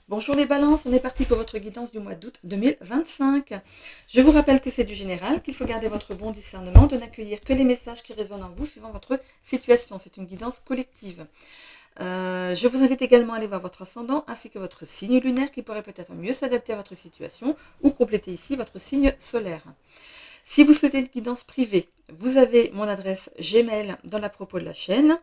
Bonjour les balances, on est parti pour votre guidance du mois d'août 2025. Je vous rappelle que c'est du général, qu'il faut garder votre bon discernement, de n'accueillir que les messages qui résonnent en vous suivant votre situation. C'est une guidance collective. Je vous invite également à aller voir votre ascendant ainsi que votre signe lunaire qui pourrait peut-être mieux s'adapter à votre situation ou compléter ici votre signe solaire. Si vous souhaitez une guidance privée, vous avez mon adresse Gmail dans la propos de la chaîne.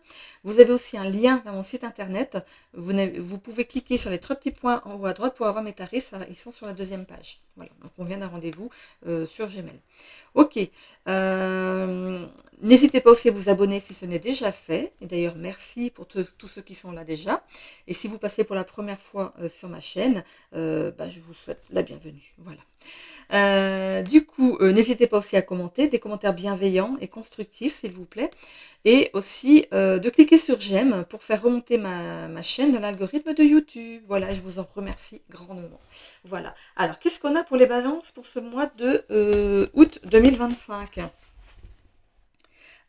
Vous avez aussi un lien dans mon site internet. Vous pouvez cliquer sur les trois petits points en haut à droite pour avoir mes tarifs. Ils sont sur la deuxième page. Voilà, donc on vient d'un rendez-vous sur Gmail. Ok. N'hésitez pas aussi à vous abonner si ce n'est déjà fait. Et d'ailleurs, merci pour tous ceux qui sont là déjà. Et si vous passez pour la première fois sur ma chaîne, je vous souhaite la bienvenue. Voilà. N'hésitez pas aussi à commenter, des commentaires bienveillants et constructifs, s'il vous plaît. Et aussi de cliquer sur j'aime pour faire remonter ma chaîne dans l'algorithme de YouTube. Voilà, je vous en remercie grandement. Voilà. Alors, qu'est-ce qu'on a pour les balances pour ce mois de août 2025?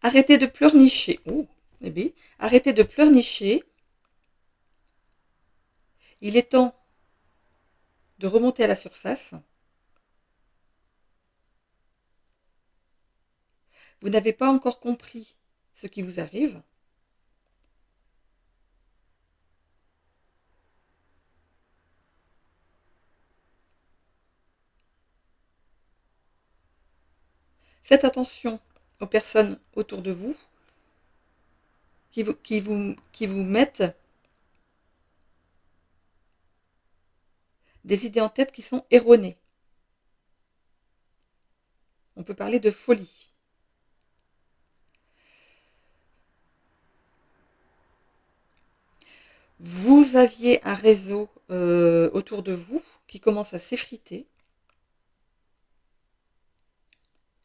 Arrêtez de pleurnicher. Oh, bébé. Arrêtez de pleurnicher. Il est temps de remonter à la surface. Vous n'avez pas encore compris ce qui vous arrive. Faites attention aux personnes autour de vous qui vous mettent des idées en tête qui sont erronées. On peut parler de folie. Vous aviez un réseau autour de vous qui commence à s'effriter,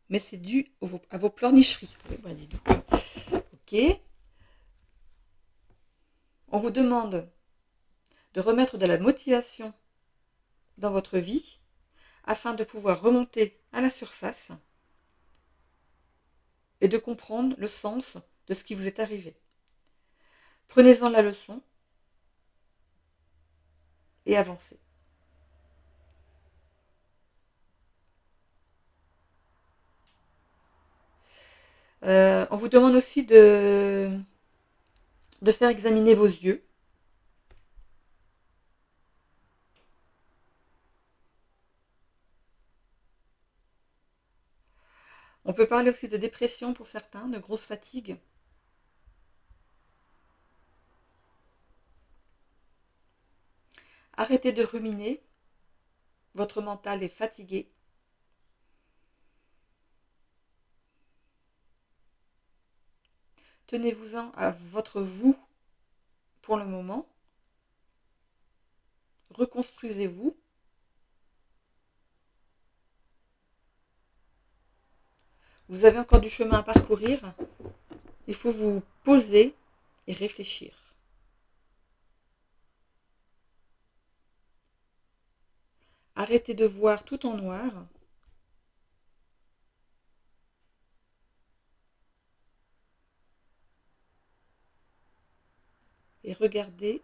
mais c'est dû à vos pleurnicheries. Dis donc. Ok. On vous demande de remettre de la motivation dans votre vie afin de pouvoir remonter à la surface et de comprendre le sens de ce qui vous est arrivé. Prenez-en la leçon et avancez. On vous demande aussi de faire examiner vos yeux. On peut parler aussi de dépression pour certains, de grosse fatigue. Arrêtez de ruminer. Votre mental est fatigué. Tenez-vous-en à votre vous pour le moment. Reconstruisez-vous. Vous avez encore du chemin à parcourir. Il faut vous poser et réfléchir. Arrêtez de voir tout en noir. Et regardez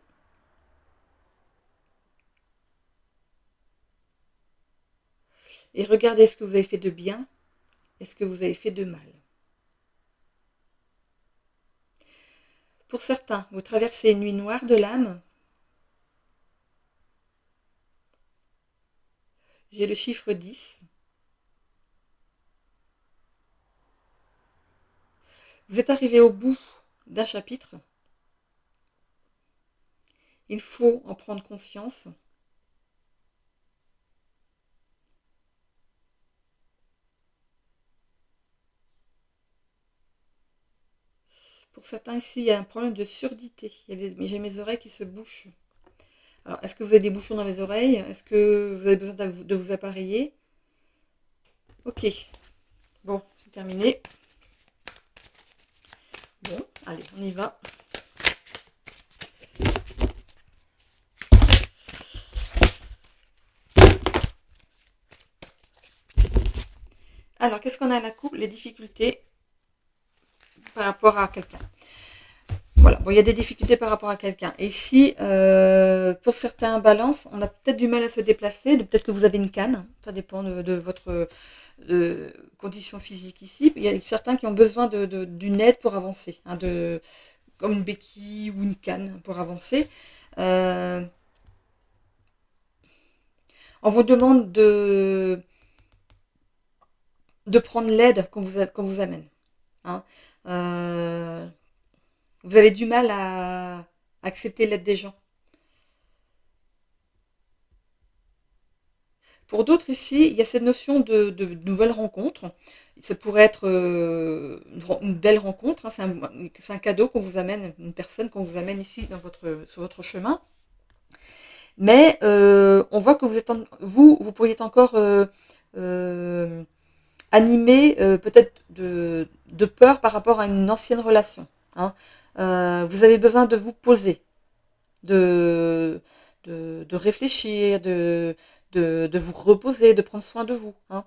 ce que vous avez fait de bien et ce que vous avez fait de mal. Pour certains, vous traversez une nuit noire de l'âme. J'ai le chiffre 10. Vous êtes arrivé au bout d'un chapitre. Il faut en prendre conscience. Pour certains ici, il y a un problème de surdité. J'ai mes oreilles qui se bouchent. Alors, est-ce que vous avez des bouchons dans les oreilles? Est-ce que vous avez besoin de vous appareiller? Ok. Bon, c'est terminé. Bon, allez, on y va. Alors, qu'est-ce qu'on a à la coupe? Les difficultés par rapport à quelqu'un. Voilà, bon, il y a des difficultés par rapport à quelqu'un. Et ici, pour certains balances, on a peut-être du mal à se déplacer, peut-être que vous avez une canne, ça dépend de votre condition physique ici. Il y a certains qui ont besoin d'une aide pour avancer, hein, comme une béquille ou une canne pour avancer. Euh, on vous demande de prendre l'aide qu'on vous amène. Hein. Euh, vous avez du mal à accepter l'aide des gens. Pour d'autres ici, il y a cette notion de nouvelles rencontres. Ça pourrait être une belle rencontre. Hein. C'est un cadeau qu'on vous amène, une personne qu'on vous amène ici sur votre chemin. Mais on voit que vous pourriez être encore euh, animé peut-être de peur par rapport à une ancienne relation. Hein. Vous avez besoin de vous poser, de, de réfléchir, de vous reposer, de prendre soin de vous. Hein.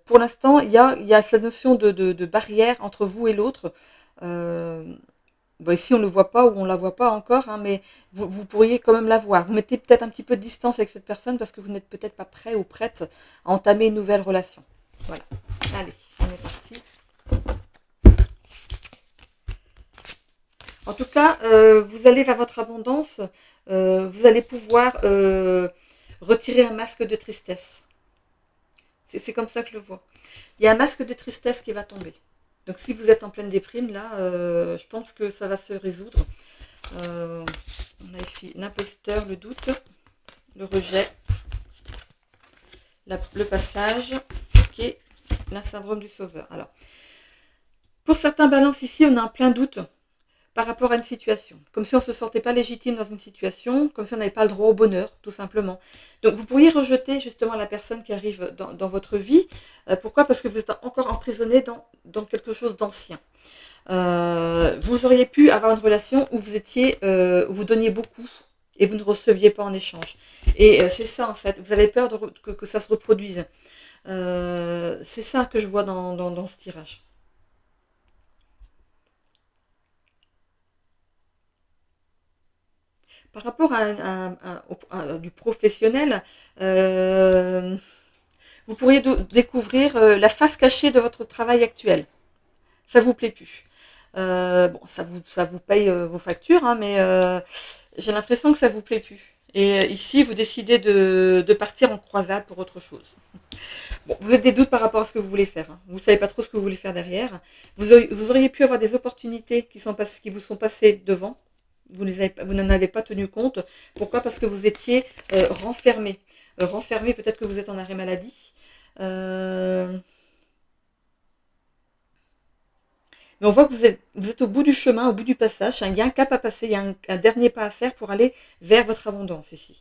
Pour l'instant, il y a cette notion de barrière entre vous et l'autre. Bon, ici, on ne le voit pas ou on ne la voit pas encore, hein, mais vous pourriez quand même la voir. Vous mettez peut-être un petit peu de distance avec cette personne parce que vous n'êtes peut-être pas prêt ou prête à entamer une nouvelle relation. Voilà. Allez, on est parti. En tout cas, vous allez vers votre abondance. Vous allez pouvoir retirer un masque de tristesse. C'est comme ça que je le vois. Il y a un masque de tristesse qui va tomber. Donc si vous êtes en pleine déprime, là, je pense que ça va se résoudre. On a ici l'imposteur, le doute, le rejet, le passage, ok, la syndrome du sauveur. Alors, pour certains balances ici, on a un plein doute par rapport à une situation. Comme si on ne se sentait pas légitime dans une situation, comme si on n'avait pas le droit au bonheur, tout simplement. Donc vous pourriez rejeter justement la personne qui arrive dans votre vie. Pourquoi? Parce que vous êtes encore emprisonné dans quelque chose d'ancien. Vous auriez pu avoir une relation où vous donniez beaucoup et vous ne receviez pas en échange. Et c'est ça en fait, vous avez peur que ça se reproduise. C'est ça que je vois dans ce tirage. Par rapport à du professionnel, euh, vous pourriez découvrir la face cachée de votre travail actuel. Ça vous plaît plus. Bon, ça vous paye vos factures, hein, mais j'ai l'impression que ça vous plaît plus. Et ici, vous décidez de partir en croisade pour autre chose. Bon, vous avez des doutes par rapport à ce que vous voulez faire. Hein. Vous ne savez pas trop ce que vous voulez faire derrière. Vous auriez pu avoir des opportunités qui vous sont passées devant. Vous n'en avez pas tenu compte. Pourquoi? Parce que vous étiez renfermé. Renfermé, peut-être que vous êtes en arrêt maladie. Mais on voit que vous êtes au bout du chemin, au bout du passage. Il y a un cap à passer, il y a un dernier pas à faire pour aller vers votre abondance ici.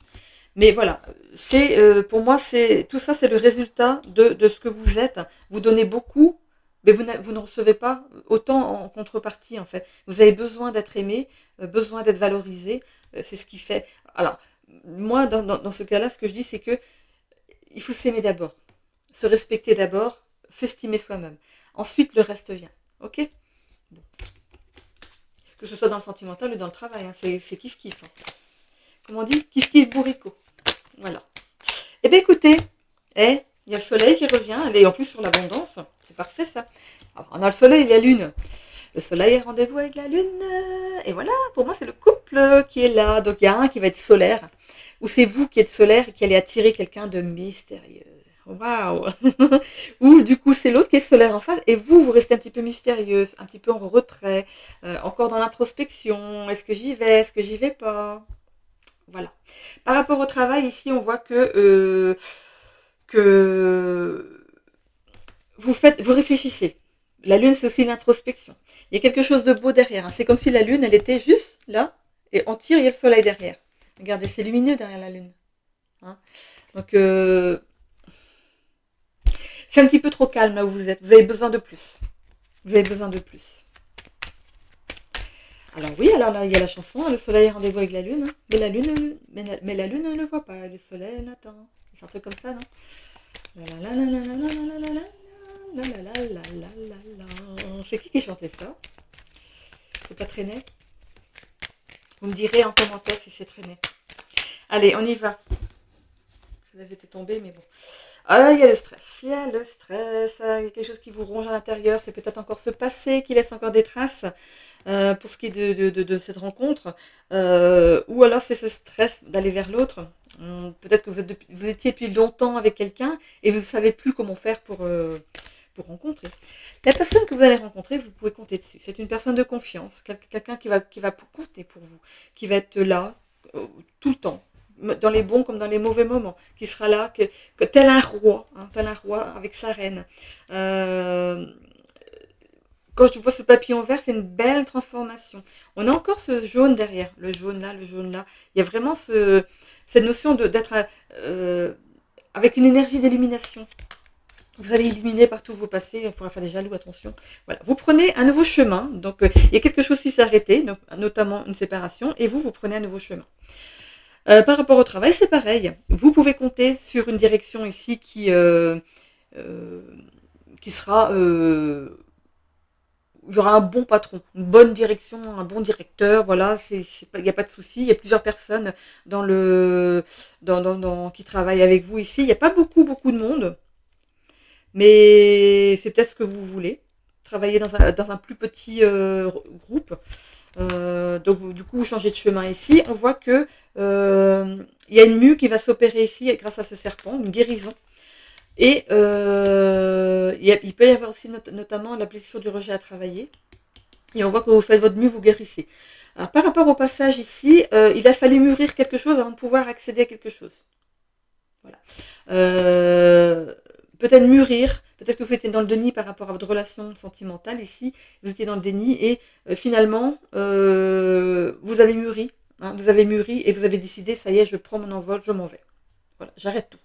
Mais voilà, pour moi, tout ça, c'est le résultat de ce que vous êtes. Vous donnez beaucoup, mais vous ne recevez pas autant en contrepartie, en fait. Vous avez besoin d'être aimé, besoin d'être valorisé. C'est ce qui fait. Alors, moi, dans ce cas-là, ce que je dis, c'est que il faut s'aimer d'abord, se respecter d'abord, s'estimer soi-même. Ensuite, le reste vient. Ok? Bon. Que ce soit dans le sentimental ou dans le travail, hein, c'est kiff-kiff. Hein. Comment on dit? Kiff-kiff bourricot. Voilà. Eh bien écoutez, il y a le soleil qui revient, elle est en plus sur l'abondance, c'est parfait ça. Alors, on a le soleil et la lune. Le soleil est rendez-vous avec la lune. Et voilà, pour moi c'est le couple qui est là. Donc il y a un qui va être solaire, ou c'est vous qui êtes solaire et qui allez attirer quelqu'un de mystérieux. Waouh. Ou du coup c'est l'autre qui est solaire en face et vous restez un petit peu mystérieuse, un petit peu en retrait, encore dans l'introspection. Est-ce que j'y vais? Est-ce que j'y vais pas? Voilà. Par rapport au travail, ici, on voit que vous réfléchissez. La lune, c'est aussi l'introspection. Il y a quelque chose de beau derrière. Hein. C'est comme si la lune, elle était juste là, et on tire, il y a le soleil derrière. Regardez, c'est lumineux derrière la lune. Hein. Donc, c'est un petit peu trop calme là où vous êtes. Vous avez besoin de plus. Vous avez besoin de plus. Alors oui, alors là, il y a la chanson, le soleil est rendez-vous avec la lune, hein. Mais la lune, ne le voit pas, le soleil l'attend. C'est un truc comme ça, non? C'est qui chantait ça? C'est pas traîné? Vous me direz en commentaire si c'est traîné. Allez, on y va. Ça était tombé, mais bon. Ah, il y a le stress. Il y a le stress. Il y a quelque chose qui vous ronge à l'intérieur. C'est peut-être encore ce passé qui laisse encore des traces pour ce qui est de cette rencontre. Ou alors c'est ce stress d'aller vers l'autre. Peut-être que vous étiez depuis longtemps avec quelqu'un et vous ne savez plus comment faire pour rencontrer. La personne que vous allez rencontrer, vous pouvez compter dessus. C'est une personne de confiance, quelqu'un qui va compter pour vous, qui va être là tout le temps, dans les bons comme dans les mauvais moments, qui sera là, tel un roi, tel un roi avec sa reine. Quand je vois ce papillon vert, c'est une belle transformation. On a encore ce jaune derrière, le jaune là, le jaune là. Il y a vraiment cette notion d'être avec une énergie d'illumination. Vous allez éliminer partout vos passés, on pourra faire des jaloux, attention. Voilà. Vous prenez un nouveau chemin, donc il y a quelque chose qui s'est arrêté, donc, notamment une séparation, et vous prenez un nouveau chemin. Par rapport au travail, c'est pareil. Vous pouvez compter sur une direction ici qui sera... il y aura un bon patron, une bonne direction, un bon directeur, voilà, il n'y a pas de souci. Il y a plusieurs personnes qui travaillent avec vous ici. Il n'y a pas beaucoup de monde, mais c'est peut-être ce que vous voulez. Travailler dans un plus petit groupe. Donc du coup, vous changez de chemin ici. On voit que il y a une mue qui va s'opérer ici grâce à ce serpent, une guérison. Et il peut y avoir aussi notamment la blessure du rejet à travailler. Et on voit que vous faites votre mieux, vous guérissez. Alors, par rapport au passage ici, il a fallu mûrir quelque chose avant de pouvoir accéder à quelque chose. Voilà. Peut-être mûrir, peut-être que vous étiez dans le déni par rapport à votre relation sentimentale ici. Vous étiez dans le déni et finalement, vous avez mûri. Vous avez mûri et vous avez décidé, ça y est, je prends mon envol, je m'en vais. Voilà, j'arrête tout.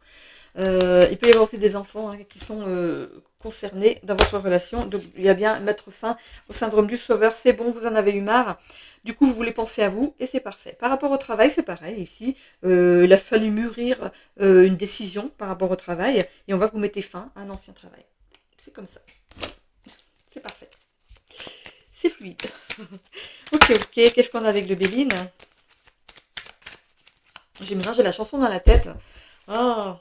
Il peut y avoir aussi des enfants qui sont concernés dans votre relation. Donc il y a bien mettre fin au syndrome du sauveur. C'est bon, vous en avez eu marre. Du coup, vous voulez penser à vous et c'est parfait. Par rapport au travail, c'est pareil. Ici, il a fallu mûrir une décision par rapport au travail et on va vous mettre fin à un ancien travail. C'est comme ça. C'est parfait. C'est fluide. Ok. Qu'est-ce qu'on a avec le Béline? J'ai mélangé la chanson dans la tête. Oh.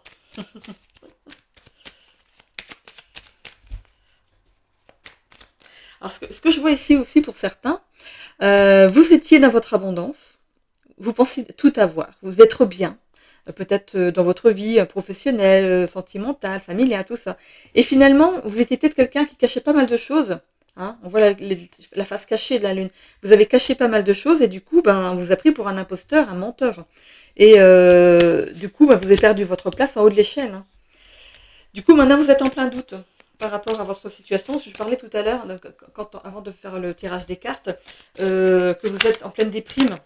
Alors, ce que je vois ici aussi pour certains, vous étiez dans votre abondance, vous pensez tout avoir, vous êtes bien, peut-être dans votre vie professionnelle, sentimentale, familiale, tout ça. Et finalement, vous étiez peut-être quelqu'un qui cachait pas mal de choses. On voit la face cachée de la lune. Vous avez caché pas mal de choses et du coup, on vous a pris pour un imposteur, un menteur. Et du coup, vous avez perdu votre place en haut de l'échelle. Du coup, maintenant, vous êtes en plein doute par rapport à votre situation. Je parlais tout à l'heure, avant de faire le tirage des cartes, que vous êtes en pleine déprime.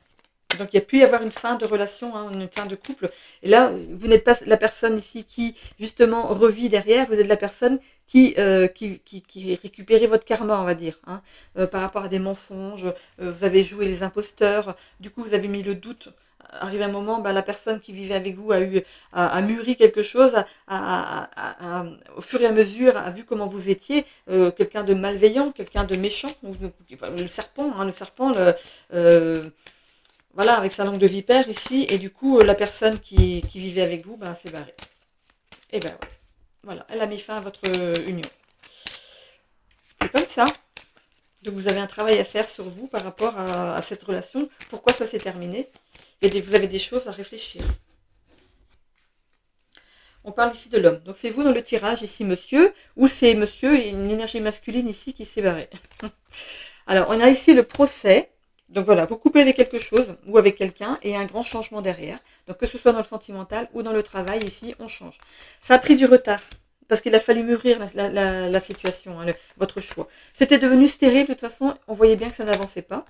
Donc, il y a pu y avoir une fin de relation, une fin de couple. Et là, vous n'êtes pas la personne ici qui, justement, revit derrière. Vous êtes la personne qui récupérez votre karma, on va dire, par rapport à des mensonges. Vous avez joué les imposteurs. Du coup, vous avez mis le doute. Arrive un moment, la personne qui vivait avec vous a mûri quelque chose, au fur et à mesure, a vu comment vous étiez, quelqu'un de malveillant, quelqu'un de méchant, le serpent, voilà, avec sa langue de vipère ici, et du coup, la personne qui vivait avec vous, s'est barrée. Et ouais, voilà, elle a mis fin à votre union. C'est comme ça. Donc vous avez un travail à faire sur vous par rapport à cette relation. Pourquoi ça s'est terminé? Vous avez des choses à réfléchir. On parle ici de l'homme. Donc c'est vous dans le tirage ici, monsieur, ou c'est monsieur et une énergie masculine ici qui s'est barrée. Alors on a ici le procès. Donc voilà, vous coupez avec quelque chose ou avec quelqu'un et un grand changement derrière. Donc que ce soit dans le sentimental ou dans le travail, ici on change. Ça a pris du retard parce qu'il a fallu mûrir la situation, votre choix. C'était devenu stérile de toute façon, on voyait bien que ça n'avançait pas.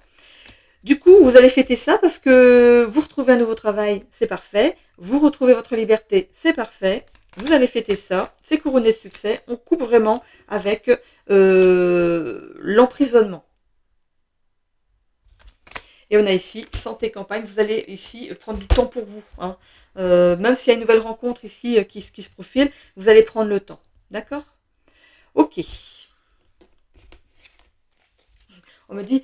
Du coup, vous allez fêter ça parce que vous retrouvez un nouveau travail, c'est parfait. Vous retrouvez votre liberté, c'est parfait. Vous allez fêter ça, c'est couronné de succès. On coupe vraiment avec l'emprisonnement. Et on a ici santé campagne. Vous allez ici prendre du temps pour vous. Même s'il y a une nouvelle rencontre ici qui se profile, vous allez prendre le temps. D'accord? Ok. On me dit...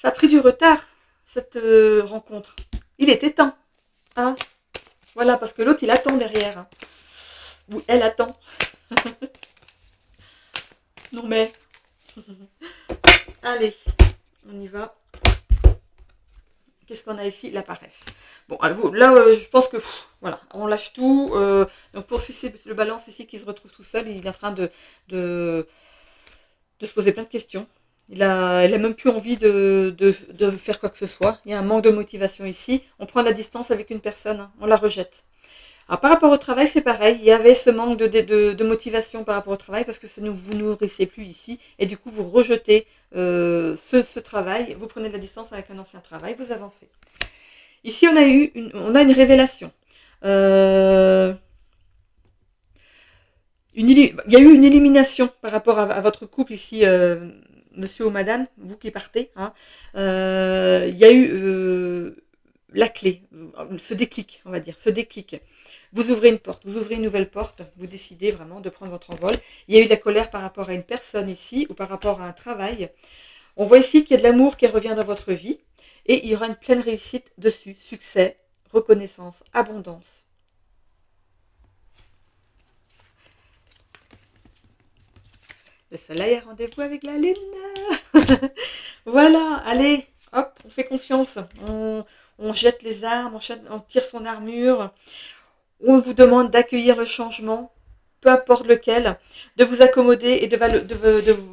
Ça a pris du retard, cette rencontre. Il était temps. Hein, voilà, parce que l'autre, il attend derrière. Hein. Ou elle attend. Non mais, allez, on y va. Qu'est-ce qu'on a ici? La paresse. Bon, alors, là, je pense que, voilà, on lâche tout. Donc pour si c'est le balance ici qui se retrouve tout seul, il est en train de se poser plein de questions. Il a même plus envie de faire quoi que ce soit. Il y a un manque de motivation ici. On prend la distance avec une personne, hein, on la rejette. Alors par rapport au travail, c'est pareil. Il y avait ce manque de motivation par rapport au travail parce que ça ne vous nourrissez plus ici. Et du coup, vous rejetez ce travail. Vous prenez de la distance avec un ancien travail. Vous avancez. Ici, on a une révélation. Il y a eu une élimination par rapport à votre couple ici, monsieur ou madame, vous qui partez. Hein. Il y a eu la clé, ce déclic, on va dire, ce déclic. Vous ouvrez une porte, vous ouvrez une nouvelle porte, vous décidez vraiment de prendre votre envol. Il y a eu de la colère par rapport à une personne ici ou par rapport à un travail. On voit ici qu'il y a de l'amour qui revient dans votre vie et il y aura une pleine réussite dessus, succès, reconnaissance, abondance. Le soleil a rendez-vous avec la lune. Voilà, allez, hop, on fait confiance. On jette les armes, on tire son armure. On vous demande d'accueillir le changement, peu importe lequel, de vous accommoder et de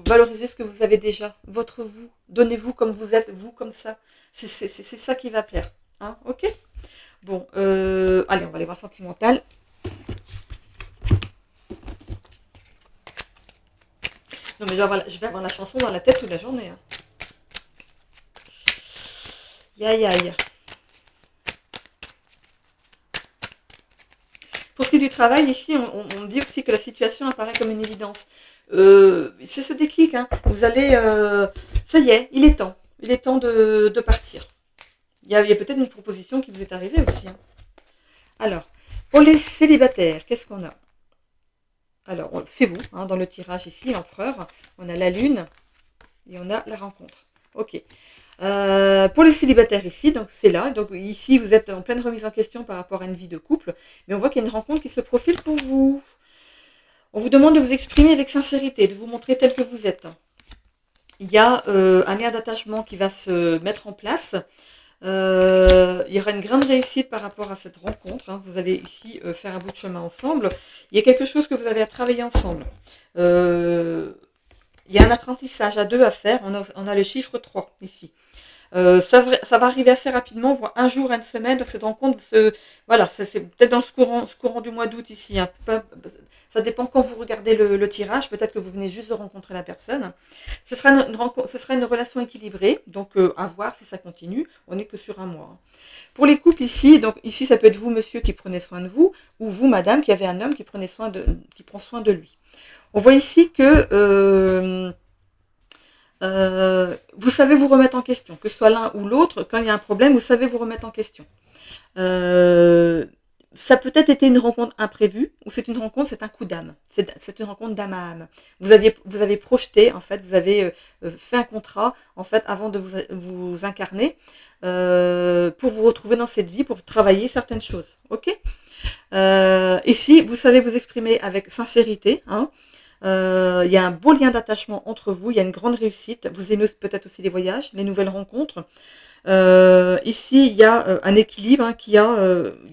valoriser ce que vous avez déjà, votre vous. Donnez-vous comme vous êtes, vous comme ça. C'est ça qui va plaire. Hein, ok. Bon, allez, on va aller voir le sentimental. Non mais je vais avoir la chanson dans la tête toute la journée. Hein. Aïe aïe. Pour ce qui est du travail, ici, on dit aussi que la situation apparaît comme une évidence. C'est ce déclic. Hein. Vous allez... ça y est, il est temps. Il est temps de partir. Il y a peut-être une proposition qui vous est arrivée aussi. Hein. Alors, pour les célibataires, qu'est-ce qu'on a? Alors, c'est vous, hein, dans le tirage ici, l'empereur. On a la lune et on a la rencontre. Ok. Pour les célibataires ici, donc c'est là. Donc ici, vous êtes en pleine remise en question par rapport à une vie de couple. Mais on voit qu'il y a une rencontre qui se profile pour vous. On vous demande de vous exprimer avec sincérité, de vous montrer tel que vous êtes. Il y a un lien d'attachement qui va se mettre en place. Il y aura une grande réussite par rapport à cette rencontre. Hein. Vous allez ici faire un bout de chemin ensemble. Il y a quelque chose que vous avez à travailler ensemble. Il y a un apprentissage à deux à faire. On a le chiffre 3 ici. Ça va arriver assez rapidement, voire un jour, une semaine. Donc cette rencontre, voilà, c'est peut-être dans ce courant du mois d'août ici. Hein. Ça dépend quand vous regardez le tirage. Peut-être que vous venez juste de rencontrer la personne. Ce sera une relation équilibrée. Donc à voir si ça continue. On n'est que sur un mois. Hein. Pour les couples ici, donc ici ça peut être vous, monsieur, qui prenez soin de vous, ou vous, madame, qui avez un homme qui prend soin de lui. On voit ici que vous savez vous remettre en question, que ce soit l'un ou l'autre, quand il y a un problème, vous savez vous remettre en question. Ça peut être été une rencontre imprévue, ou c'est un coup d'âme. C'est une rencontre d'âme à âme. Vous avez projeté, en fait, vous avez fait un contrat, en fait, avant de vous incarner, pour vous retrouver dans cette vie, pour travailler certaines choses. Ok. Ici, vous savez vous exprimer avec sincérité, hein. Il y a un beau lien d'attachement entre vous, il y a une grande réussite. Vous aimez peut-être aussi les voyages, les nouvelles rencontres. Ici, il y a un équilibre, hein, il y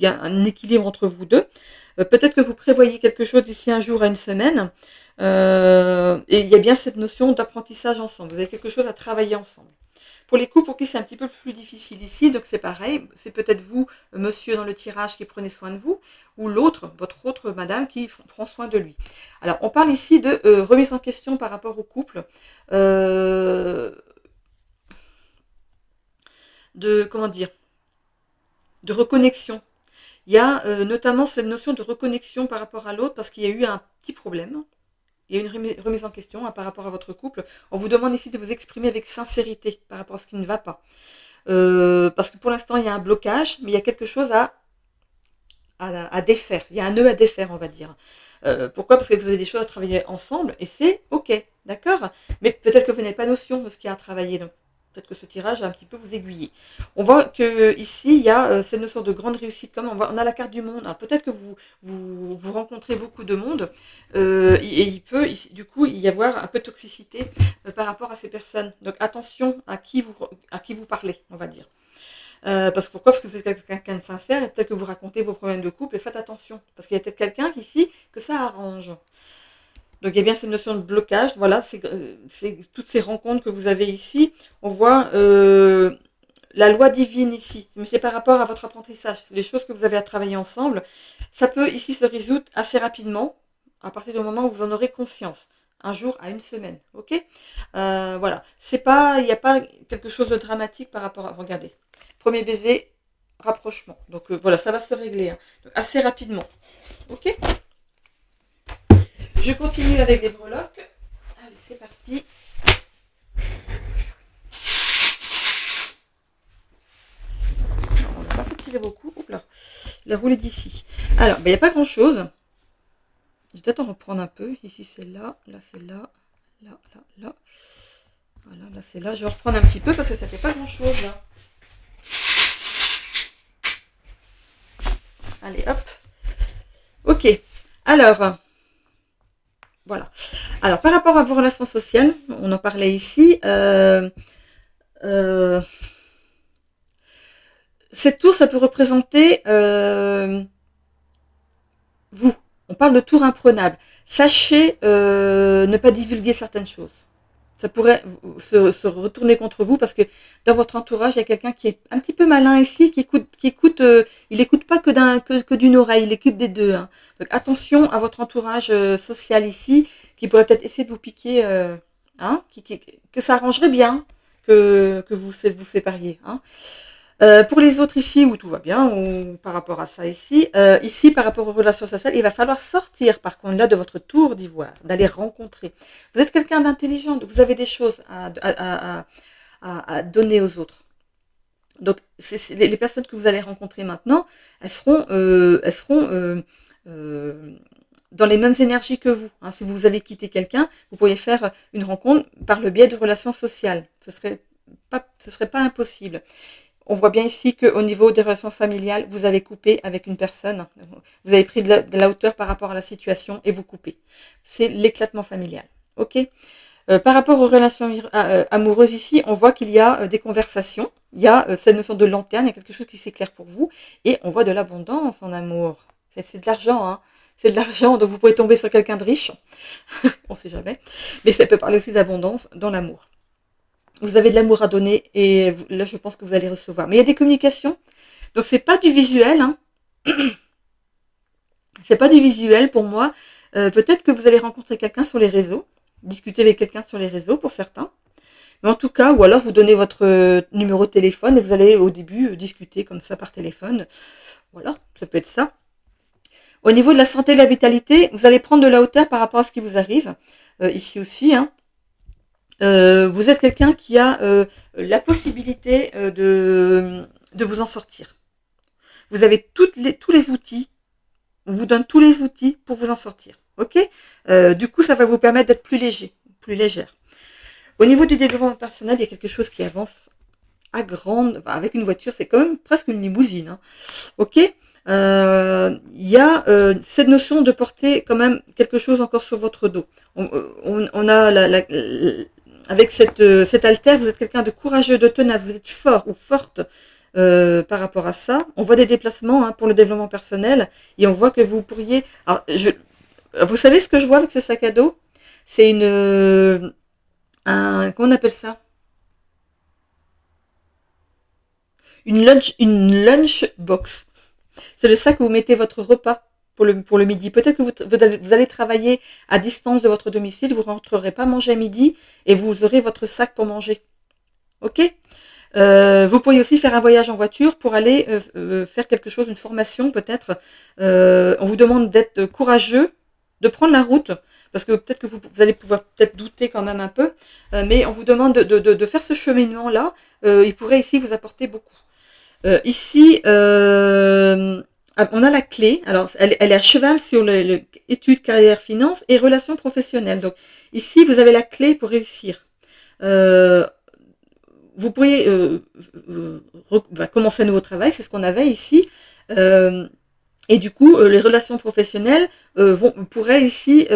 a un équilibre entre vous deux. Peut-être que vous prévoyez quelque chose d'ici un jour à une semaine. Et il y a bien cette notion d'apprentissage ensemble. Vous avez quelque chose à travailler ensemble. Pour les couples pour qui c'est un petit peu plus difficile ici, donc c'est pareil, c'est peut-être vous, monsieur dans le tirage, qui prenez soin de vous, ou l'autre, votre autre madame, qui prend soin de lui. Alors, on parle ici de remise en question par rapport au couple, comment dire, de reconnexion. Il y a notamment cette notion de reconnexion par rapport à l'autre, parce qu'il y a eu un petit problème. Il y a une remise en question par rapport à votre couple. On vous demande ici de vous exprimer avec sincérité par rapport à ce qui ne va pas. Parce que pour l'instant, il y a un blocage, mais il y a quelque chose à défaire. Il y a un nœud à défaire, on va dire. Pourquoi? Parce que vous avez des choses à travailler ensemble, et c'est ok, d'accord. Mais peut-être que vous n'avez pas notion de ce qu'il y a à travailler. Donc, Peut-être que ce tirage a un petit peu vous aiguiller. On voit que ici il y a cette notion de grande réussite. Comme on a la carte du monde. Alors peut-être que vous rencontrez beaucoup de monde et il peut du coup y avoir un peu de toxicité par rapport à ces personnes. Donc attention à qui vous parlez, on va dire. Parce que pourquoi? Parce que vous êtes quelqu'un de sincère et peut-être que vous racontez vos problèmes de couple et faites attention. Parce qu'il y a peut-être quelqu'un ici que ça arrange. Donc il y a bien cette notion de blocage. Voilà, c'est toutes ces rencontres que vous avez ici. On voit la loi divine ici. Mais c'est par rapport à votre apprentissage. C'est les choses que vous avez à travailler ensemble. Ça peut ici se résoudre assez rapidement à partir du moment où vous en aurez conscience. Un jour à une semaine, ok. Voilà, il n'y a pas quelque chose de dramatique par rapport à. Regardez, premier baiser, rapprochement. Donc voilà, ça va se régler donc, assez rapidement, ok. Je continue avec les breloques. Allez, c'est parti. On va pas fait tirer beaucoup. Oups là, la roulée d'ici. Alors, il n'y a pas grand chose. Je vais peut-être en reprendre un peu. Ici, c'est là c'est là, là, là, là. Voilà, là, c'est là. Je vais reprendre un petit peu parce que ça fait pas grand-chose, là. Allez, hop. Ok. Alors, voilà. Alors, par rapport à vos relations sociales, on en parlait ici. Cette tour, ça peut représenter vous. On parle de tour imprenable. Sachez ne pas divulguer certaines choses. Ça pourrait se retourner contre vous parce que dans votre entourage, il y a quelqu'un qui est un petit peu malin ici, qui écoute, il n'écoute pas que d'une oreille, il écoute des deux. Hein. Donc attention à votre entourage social ici, qui pourrait peut-être essayer de vous piquer, hein, que ça arrangerait bien que vous sépariez. Hein. Pour les autres ici où tout va bien, ou par rapport à ça ici, ici par rapport aux relations sociales, il va falloir sortir par contre là de votre tour d'ivoire, d'aller rencontrer. Vous êtes quelqu'un d'intelligent, vous avez des choses à donner aux autres. Donc les personnes que vous allez rencontrer maintenant, elles seront dans les mêmes énergies que vous. Hein. Si vous avez quitté quelqu'un, vous pourriez faire une rencontre par le biais de relations sociales. Ce serait pas impossible. On voit bien ici qu'au niveau des relations familiales, vous avez coupé avec une personne. Vous avez pris de la hauteur par rapport à la situation et vous coupez. C'est l'éclatement familial. Ok. Par rapport aux relations amoureuses ici, on voit qu'il y a des conversations. Il y a cette notion de lanterne, il y a quelque chose qui s'éclaire pour vous. Et on voit de l'abondance en amour. C'est de l'argent, hein. C'est de l'argent, donc vous pouvez tomber sur quelqu'un de riche. On ne sait jamais. Mais ça peut parler aussi d'abondance dans l'amour. Vous avez de l'amour à donner et là, je pense que vous allez recevoir. Mais il y a des communications. Donc, c'est pas du visuel. Hein. C'est pas du visuel pour moi. Peut-être que vous allez rencontrer quelqu'un sur les réseaux. Discuter avec quelqu'un sur les réseaux pour certains. Mais en tout cas, ou alors vous donnez votre numéro de téléphone et vous allez au début discuter comme ça par téléphone. Voilà, ça peut être ça. Au niveau de la santé et de la vitalité, vous allez prendre de la hauteur par rapport à ce qui vous arrive. Ici aussi, hein. Vous êtes quelqu'un qui a la possibilité de vous en sortir. Vous avez tous les outils. On vous donne tous les outils pour vous en sortir. Ok. Du coup, ça va vous permettre d'être plus léger, plus légère. Au niveau du développement personnel, il y a quelque chose qui avance avec une voiture, c'est quand même presque une limousine. Hein. Ok. Il y a cette notion de porter quand même quelque chose encore sur votre dos. On a avec cet haltère, vous êtes quelqu'un de courageux, de tenace, vous êtes fort ou forte par rapport à ça. On voit des déplacements hein, pour le développement personnel et on voit que vous pourriez... Alors, vous savez ce que je vois avec ce sac à dos? C'est comment on appelle ça? Une lunch box. C'est le sac où vous mettez votre repas pour le midi. Peut-être que vous allez travailler à distance de votre domicile, vous ne rentrerez pas manger à midi et vous aurez votre sac pour manger. Ok. Vous pourriez aussi faire un voyage en voiture pour aller faire quelque chose, une formation peut-être. On vous demande d'être courageux, de prendre la route, parce que peut-être que vous allez pouvoir peut-être douter quand même un peu, mais on vous demande de faire ce cheminement-là. Il pourrait ici vous apporter beaucoup. Ici, on a la clé. Alors, elle est à cheval sur études, carrière, finance et relations professionnelles. Donc, ici, vous avez la clé pour réussir. vous pourriez commencer un nouveau travail, c'est ce qu'on avait ici. Et du coup, les relations professionnelles pourraient ici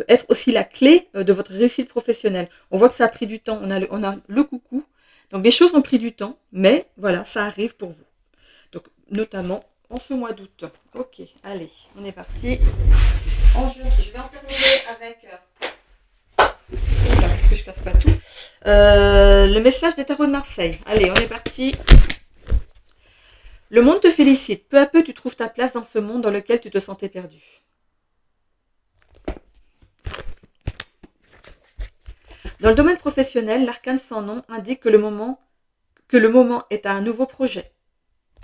être aussi la clé de votre réussite professionnelle. On voit que ça a pris du temps, on a le coucou. Donc les choses ont pris du temps, mais voilà, ça arrive pour vous. Donc notamment en ce mois d'août. Ok, allez, on est parti. Je vais en terminer avec... que je casse pas tout. Le message des tarots de Marseille. Allez, on est parti. Le monde te félicite. Peu à peu, tu trouves ta place dans ce monde dans lequel tu te sentais perdu. Dans le domaine professionnel, l'arcane sans nom indique que le moment est à un nouveau projet.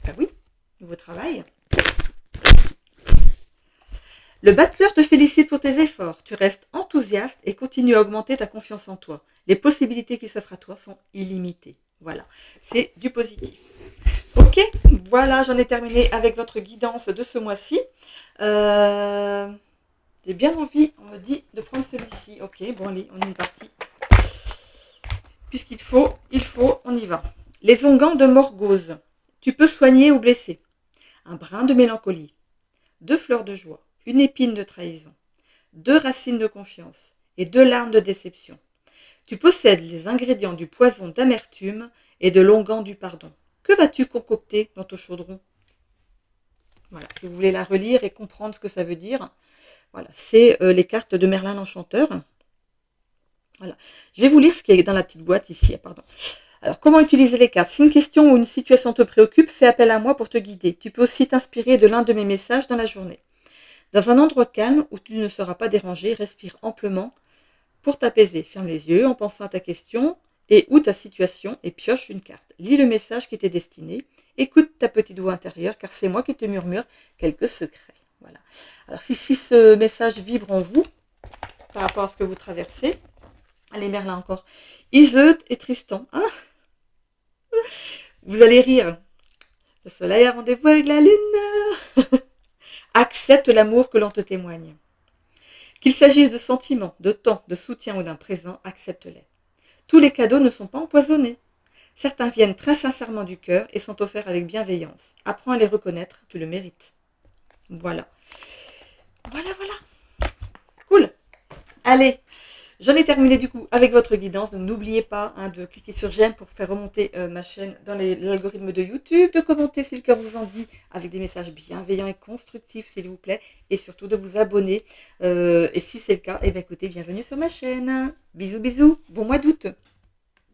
Ben oui, nouveau travail. Le battleur te félicite pour tes efforts. Tu restes enthousiaste et continues à augmenter ta confiance en toi. Les possibilités qui s'offrent à toi sont illimitées. Voilà, c'est du positif. Ok, voilà, j'en ai terminé avec votre guidance de ce mois-ci. J'ai bien envie, on me dit, de prendre celui-ci. Ok, bon allez, on est parti. Puisqu'il faut, on y va. Les onguents de Morgose. Tu peux soigner ou blesser. Un brin de mélancolie. 2 fleurs de joie. Une épine de trahison. 2 racines de confiance. Et 2 larmes de déception. Tu possèdes les ingrédients du poison d'amertume et de l'onguent du pardon. Que vas-tu concocter dans ton chaudron? Voilà, si vous voulez la relire et comprendre ce que ça veut dire. Voilà, c'est les cartes de Merlin l'Enchanteur. Voilà. Je vais vous lire ce qui est dans la petite boîte ici. Pardon. Alors, comment utiliser les cartes? Si une question ou une situation te préoccupe, fais appel à moi pour te guider. Tu peux aussi t'inspirer de l'un de mes messages dans la journée. Dans un endroit calme où tu ne seras pas dérangé, respire amplement pour t'apaiser. Ferme les yeux en pensant à ta question et ou ta situation et pioche une carte. Lis le message qui t'est destiné. Écoute ta petite voix intérieure car c'est moi qui te murmure quelques secrets. Voilà. Alors si ce message vibre en vous par rapport à ce que vous traversez, allez Merlin encore. Iseut et Tristan. Hein, vous allez rire. Le soleil a rendez-vous avec la lune. Accepte l'amour que l'on te témoigne. Qu'il s'agisse de sentiments, de temps, de soutien ou d'un présent, accepte-les. Tous les cadeaux ne sont pas empoisonnés. Certains viennent très sincèrement du cœur et sont offerts avec bienveillance. Apprends à les reconnaître, tu le mérites. Voilà. Voilà. Cool. Allez, j'en ai terminé du coup avec votre guidance. Donc n'oubliez pas de cliquer sur j'aime pour faire remonter ma chaîne dans l'algorithme de YouTube, de commenter si le cœur vous en dit avec des messages bienveillants et constructifs s'il vous plaît. Et surtout de vous abonner. Et si c'est le cas, écoutez, bienvenue sur ma chaîne. Bisous, bon mois d'août.